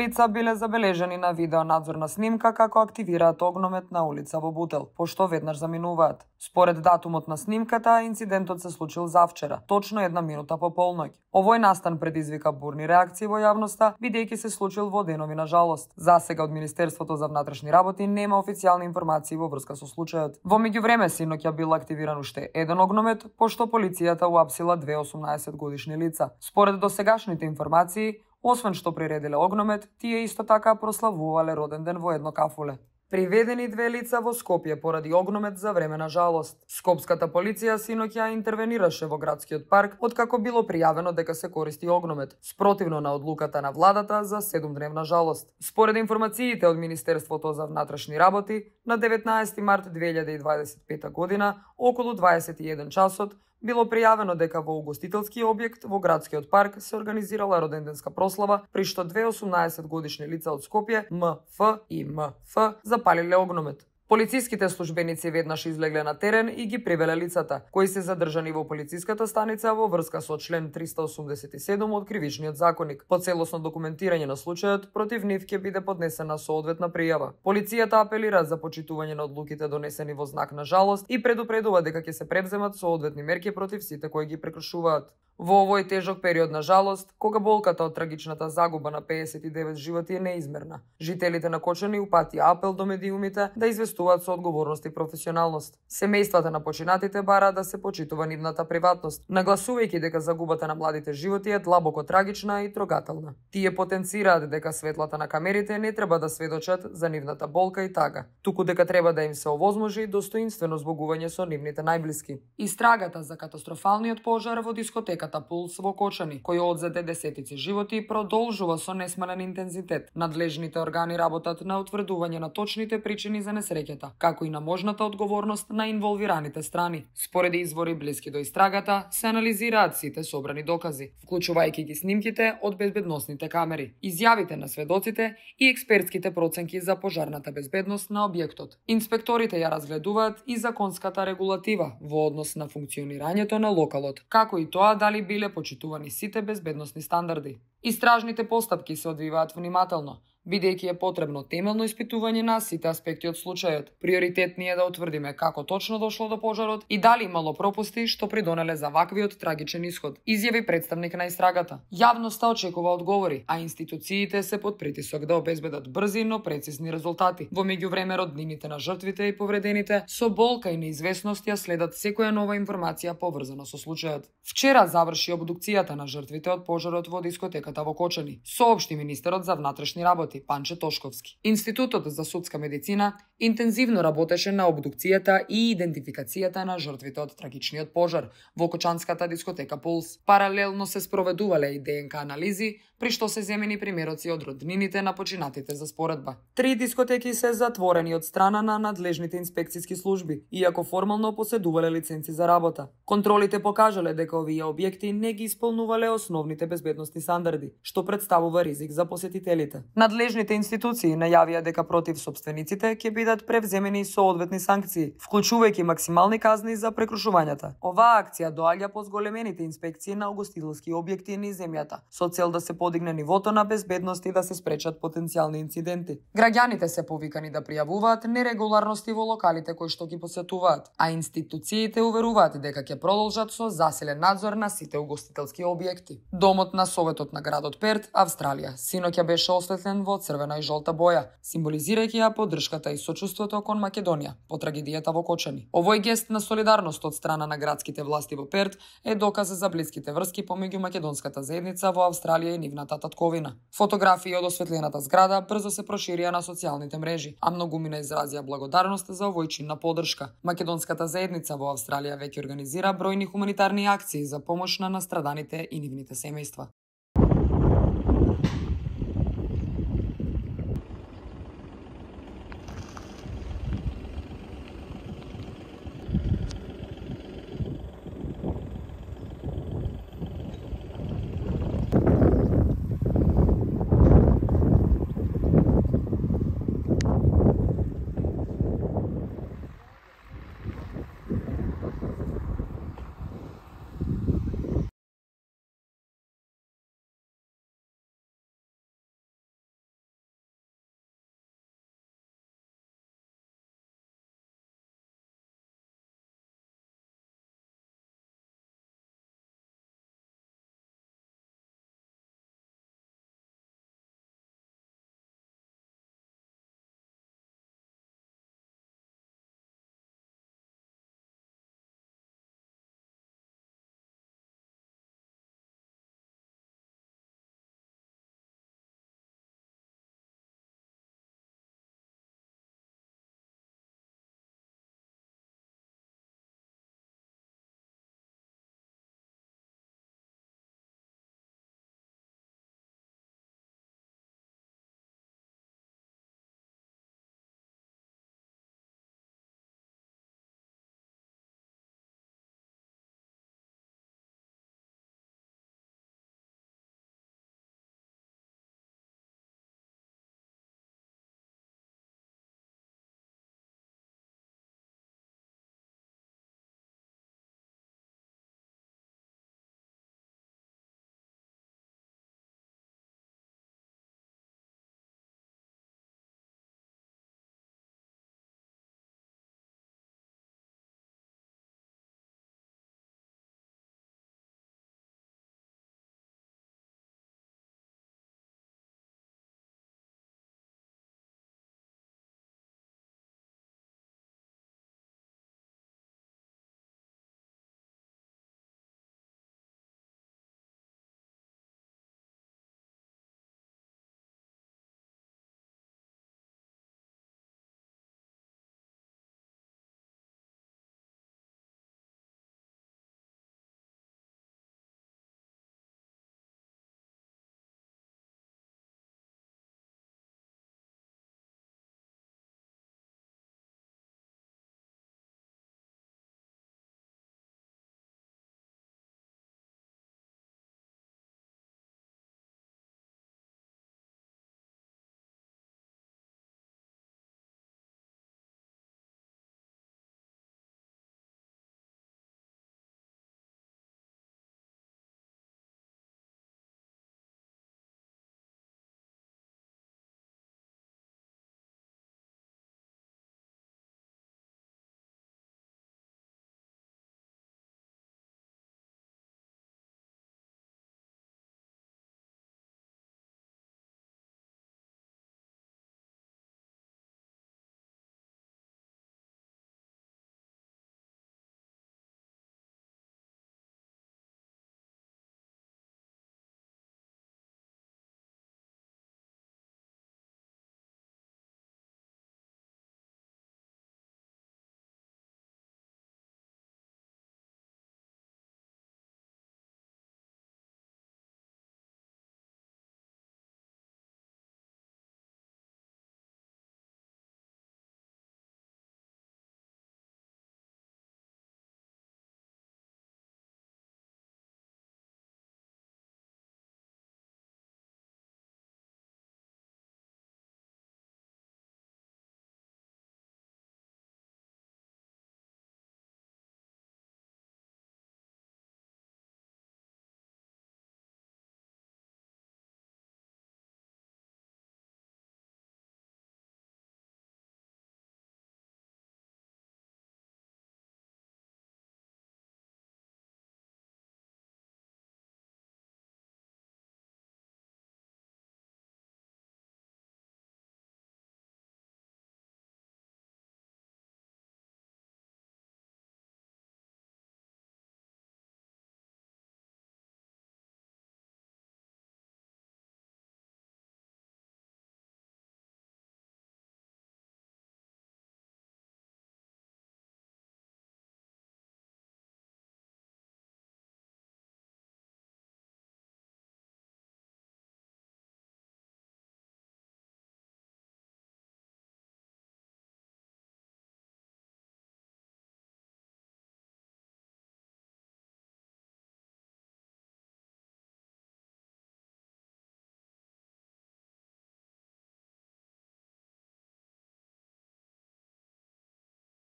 лица биле забележани на видеонадзорна снимка како активираат огномет на улица во Бутел, пошто веднаш заминуваат. Според датумот на снимката, инцидентот се случил завчера, точно 1 минута по полноќ. Овој настан предизвика бурни реакции во јавноста, бидејќи се случил во денови на жалост. Засега од Министерството за внатрешни работи нема официјални информации во врска со случајот. Во меѓувреме синоќа бил активиран уште еден огномет, пошто полицијата уапсила 2 18-годишни лица. Според досегашните информации, освен што приредиле огномет, тие исто така прославувале роден ден во едно кафуле. Приведени 2 лица во Скопје поради огномет за време на жалост. Скопската полиција синоќа интервенираше во градскиот парк откако било пријавено дека се користи огномет, спротивно на одлуката на владата за 7-дневна жалост. Според информациите од Министерството за внатрешни работи, на 19 март 2025 година, околу 21 часот, било пријавено дека во угостителски објект во градскиот парк се организирала роденденска прослава, при што 2 18-годишни лица од Скопје, МФ и МФ, запалиле огномет. Полициските службеници веднаш излегле на терен и ги привеле лицата, кои се задржани во полициската станица во врска со член 387 од Кривичниот законник. По целосно документирање на случајот, против нив ќе биде поднесена соодветна пријава. Полицијата апелира за почитување на одлуките донесени во знак на жалост и предупредува дека ќе се превземат соодветни мерки против сите кои ги прекршуваат. Во овој тежок период на жалост, кога болката од трагичната загуба на 59 животи е неизмерна, жителите на Кочани упатија апел до медиумите да известуваат со одговорност и професионалност. Семејствата на починатите бараат да се почитува нивната приватност, нагласувајќи дека загубата на младите животи е длабоко трагична и трогателна. Тие потенцираат дека светлата на камерите не треба да сведочат за нивната болка и тага, туку дека треба да им се овозможи достоинствено збогување со нивните најблиски. Истрагата за катастрофалниот пожар во дискотеката Пулс во Кочани, кој одзеде десетици животи, продолжува со несмален интензитет. Надлежните органи работат на утврдување на точните причини за несреќата, како и на можната одговорност на инволвираните страни. Според извори блиски до истрагата, се анализираат сите собрани докази, вклучувајќи ги снимките од безбедносните камери, изјавите на сведоците и експертските проценки за пожарната безбедност на објектот. Инспекторите ја разгледуваат и законската регулатива во однос на функционирањето на локалот, како и тоа дали биле почитувани сите безбедносни стандарди. Истражните постапки се одвиваат внимателно, бидејќи е потребно темелно испитување на сите аспекти од случајот. Приоритет ни е да утврдиме како точно дошло до пожарот и дали имало пропусти што придонеле за ваквиот трагичен исход, изјави представник на истрагата. Јавноста очекува одговори, а институциите се под притисок да обезбедат брзи, но прецизни резултати. Во меѓувреме роднините на жртвите и повредените со болка и неизвестност ја следат секоја нова информација поврзана со случајот. Вчера заврши обдукцијата на жртвите од пожарот во дискотеката во Кочани, соопшти министерот за внатрешни работи Панче Тошковски. Институтот за судска медицина интензивно работеше на обдукцијата и идентификацијата на жртвите од трагичниот пожар во кочанската дискотека Пулс. Паралелно се спроведувале и ДНК анализи, при што се земени примероци од роднините на починатите за споредба. 3 дискотеки се затворени од страна на надлежните инспекциски служби, иако формално поседувале лиценци за работа. Контролите покажале дека овие објекти не ги исполнувале основните безбедносни стандарди, што представува ризик за посетителите. Надлежните институции најавија дека против собствениците ќе бидат превземени соодветни санкции, вклучувајќи максимални казни за прекрушувањата. Оваа акција доаѓа по зголемените инспекции на угостителски објекти низ земјата, со цел да се подигне нивото на безбедност и да се спречат потенцијални инциденти. Граѓаните се повикани да пријавуваат нерегуларности во локалите кои што ги посетуваат, а институциите уверуваат дека ќе продолжат со засилен надзор на сите угостителски објекти. Домот на Советот на градот Перт, Австралија, синоќа беше осветлен во црвена и жолта боја, символизирајќи ја поддршката и сочувството кон Македонија по трагедијата во Кочани. Овој гест на солидарност од страна на градските власти во Перт е доказ за блиските врски помеѓу македонската заедница во Австралија и нивната татковина. Фотографии од осветлената зграда брзо се проширија на социјалните мрежи, а многумина изразија благодарност за овој чин на поддршка. Македонската заедница во Австралија веќе организира бројни хуманитарни акции за помош на настраданите и нивните семејства.